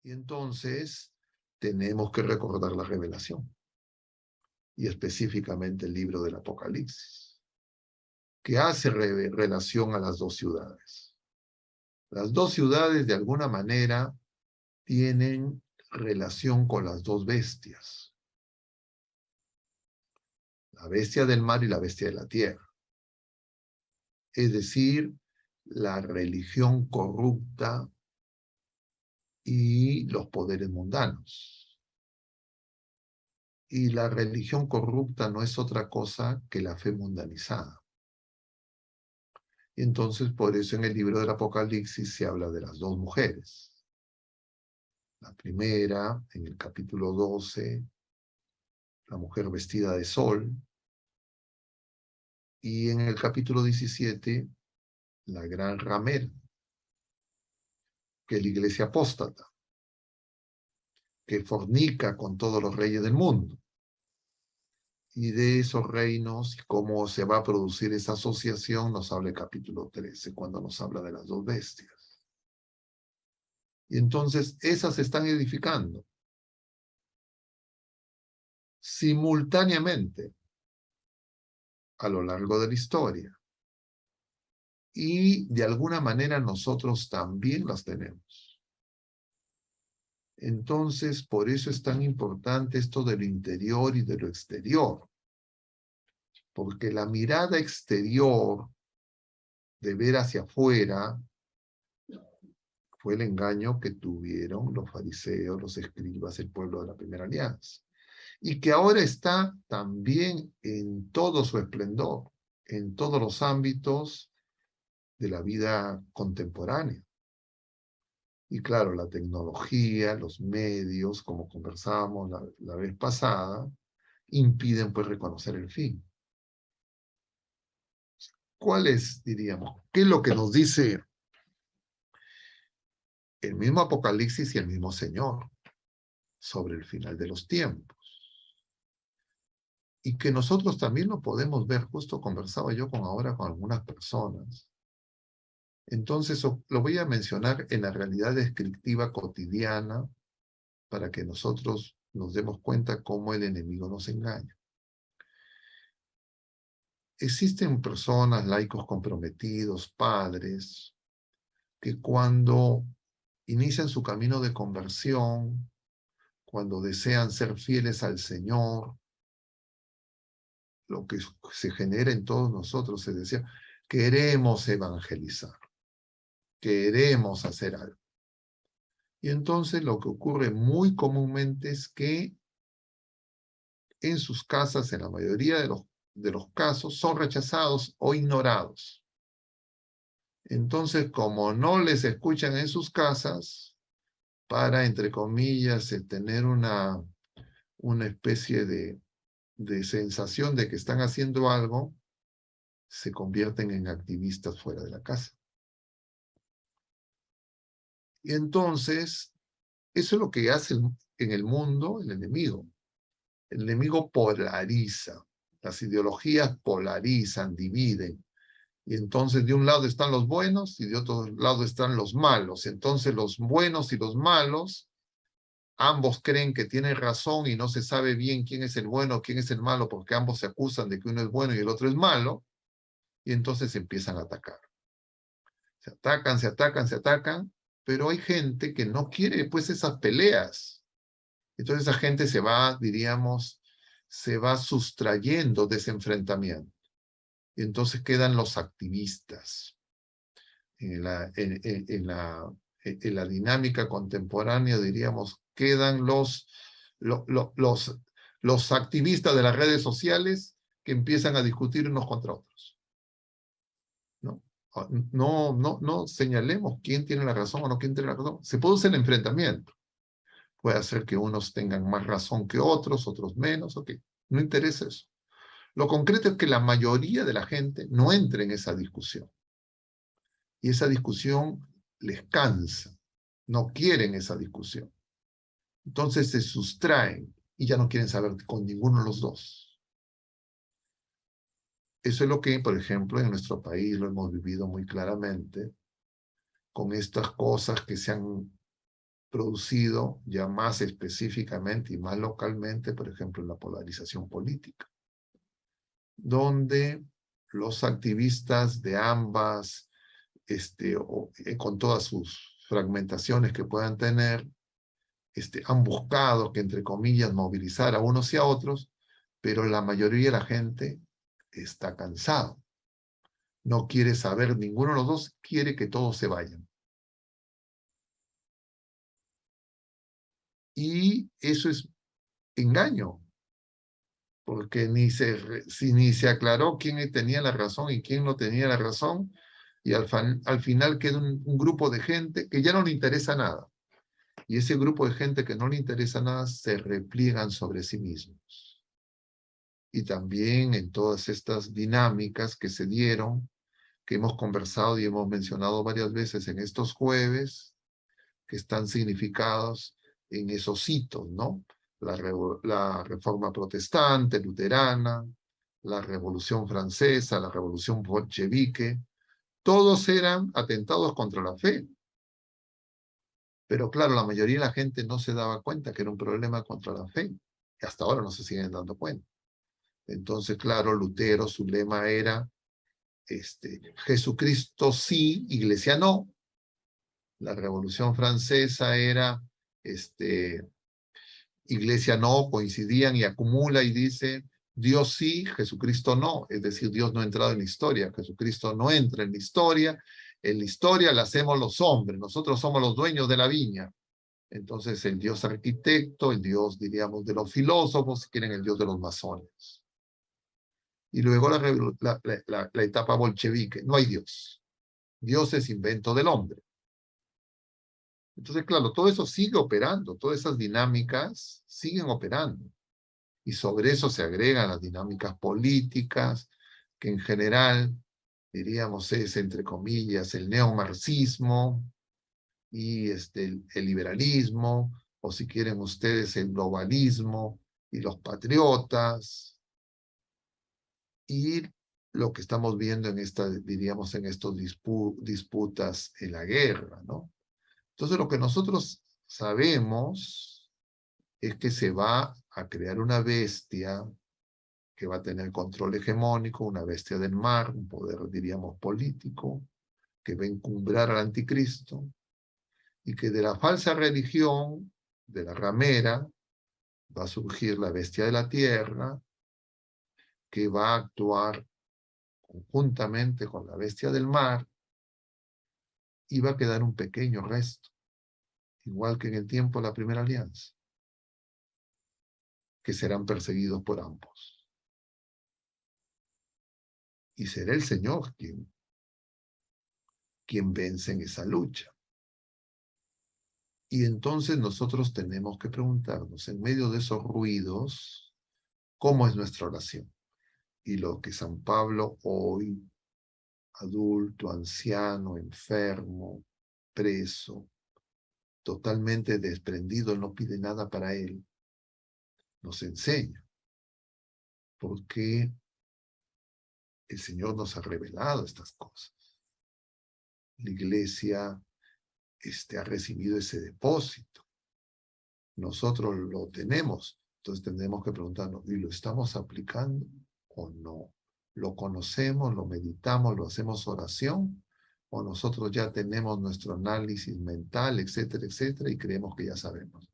Y entonces tenemos que recordar la revelación, y específicamente el libro del Apocalipsis, que hace relación a las dos ciudades. Las dos ciudades, de alguna manera, tienen relación con las dos bestias, la bestia del mar y la bestia de la tierra. Es decir, la religión corrupta y los poderes mundanos. Y la religión corrupta no es otra cosa que la fe mundanizada. Y entonces, por eso en el libro del Apocalipsis se habla de las dos mujeres. La primera, en el capítulo 12, la mujer vestida de sol, y en el capítulo 17, la gran ramera, que es la iglesia apóstata, que fornica con todos los reyes del mundo. Y de esos reinos y cómo se va a producir esa asociación nos habla el capítulo 13, cuando nos habla de las dos bestias. Y entonces esas se están edificando simultáneamente a lo largo de la historia. Y de alguna manera nosotros también las tenemos. Entonces, por eso es tan importante esto de lo interior y de lo exterior. Porque la mirada exterior de ver hacia afuera fue el engaño que tuvieron los fariseos, los escribas, el pueblo de la primera alianza. Y que ahora está también en todo su esplendor, en todos los ámbitos de la vida contemporánea. Y claro, la tecnología, los medios, como conversábamos la vez pasada, impiden pues reconocer el fin. ¿Cuál es, diríamos, qué es lo que nos dice el mismo Apocalipsis y el mismo Señor sobre el final de los tiempos? Y que nosotros también lo podemos ver, justo conversaba yo ahora con algunas personas. Entonces lo voy a mencionar en la realidad descriptiva cotidiana para que nosotros nos demos cuenta cómo el enemigo nos engaña. Existen personas, laicos comprometidos, padres, que cuando inician su camino de conversión, cuando desean ser fieles al Señor, lo que se genera en todos nosotros es decir, queremos evangelizar, queremos hacer algo. Y entonces lo que ocurre muy comúnmente es que en sus casas, en la mayoría de los casos, son rechazados o ignorados. Entonces, como no les escuchan en sus casas, para, entre comillas, tener una especie de sensación de que están haciendo algo, se convierten en activistas fuera de la casa. Y entonces, eso es lo que hace en el mundo el enemigo. El enemigo polariza. Las ideologías polarizan, dividen. Y entonces de un lado están los buenos y de otro lado están los malos. Entonces los buenos y los malos, ambos creen que tienen razón y no se sabe bien quién es el bueno o quién es el malo porque ambos se acusan de que uno es bueno y el otro es malo. Y entonces se empiezan a atacar. Se atacan, se atacan, se atacan, pero hay gente que no quiere pues esas peleas. Entonces esa gente se va, diríamos, se va sustrayendo de ese enfrentamiento. Y entonces quedan los activistas. En la dinámica contemporánea, diríamos, quedan los activistas de las redes sociales que empiezan a discutir unos contra otros. No señalemos quién tiene la razón o no quién tiene la razón. Se produce el enfrentamiento. Puede hacer que unos tengan más razón que otros, otros menos, ok. No interesa eso. Lo concreto es que la mayoría de la gente no entra en esa discusión. Y esa discusión les cansa. No quieren esa discusión. Entonces se sustraen y ya no quieren saber con ninguno de los dos. Eso es lo que, por ejemplo, en nuestro país lo hemos vivido muy claramente con estas cosas que se han producido ya más específicamente y más localmente, por ejemplo, en la polarización política, donde los activistas de ambas, con todas sus fragmentaciones que puedan tener, han buscado que, entre comillas, movilizar a unos y a otros, pero la mayoría de la gente está cansado. No quiere saber, ninguno de los dos quiere que todos se vayan. Y eso es engaño, porque ni se aclaró quién tenía la razón y quién no tenía la razón, y al final queda un grupo de gente que ya no le interesa nada. Y ese grupo de gente que no le interesa nada se repliegan sobre sí mismos. Y también en todas estas dinámicas que se dieron, que hemos conversado y hemos mencionado varias veces en estos jueves, que están significados en esos hitos, ¿no? La Reforma Protestante, Luterana, la Revolución Francesa, la Revolución Bolchevique, todos eran atentados contra la fe. Pero claro, la mayoría de la gente no se daba cuenta que era un problema contra la fe. Y hasta ahora no se siguen dando cuenta. Entonces, claro, Lutero, su lema era Jesucristo sí, Iglesia no. La Revolución Francesa era Iglesia no, coincidían y acumula y dice Dios sí, Jesucristo no. Es decir, Dios no ha entrado en la historia, Jesucristo no entra en la historia la hacemos los hombres, nosotros somos los dueños de la viña. Entonces el Dios arquitecto, el Dios, diríamos, de los filósofos, si quieren, el Dios de los masones. Y luego la etapa bolchevique, no hay Dios. Dios es invento del hombre. Entonces, claro, todo eso sigue operando, todas esas dinámicas siguen operando. Y sobre eso se agregan las dinámicas políticas, que en general, diríamos, es, entre comillas, el neomarxismo y el liberalismo, o si quieren ustedes, el globalismo y los patriotas, y lo que estamos viendo en diríamos, en estos disputas en la guerra, ¿no? Entonces, lo que nosotros sabemos es que se va a crear una bestia que va a tener control hegemónico, una bestia del mar, un poder, diríamos, político, que va a encumbrar al anticristo, y que de la falsa religión, de la ramera, va a surgir la bestia de la tierra, que va a actuar conjuntamente con la bestia del mar, y va a quedar un pequeño resto, igual que en el tiempo de la primera alianza, que serán perseguidos por ambos. Y será el Señor quien vence en esa lucha. Y entonces nosotros tenemos que preguntarnos, en medio de esos ruidos, ¿cómo es nuestra oración? Y lo que San Pablo hoy, adulto, anciano, enfermo, preso, totalmente desprendido, no pide nada para él, nos enseña. Porque el Señor nos ha revelado estas cosas. La iglesia ha recibido ese depósito. Nosotros lo tenemos. Entonces tendremos que preguntarnos, ¿y lo estamos aplicando o no? ¿Lo conocemos, lo meditamos, lo hacemos oración? ¿O nosotros ya tenemos nuestro análisis mental, etcétera, etcétera, y creemos que ya sabemos?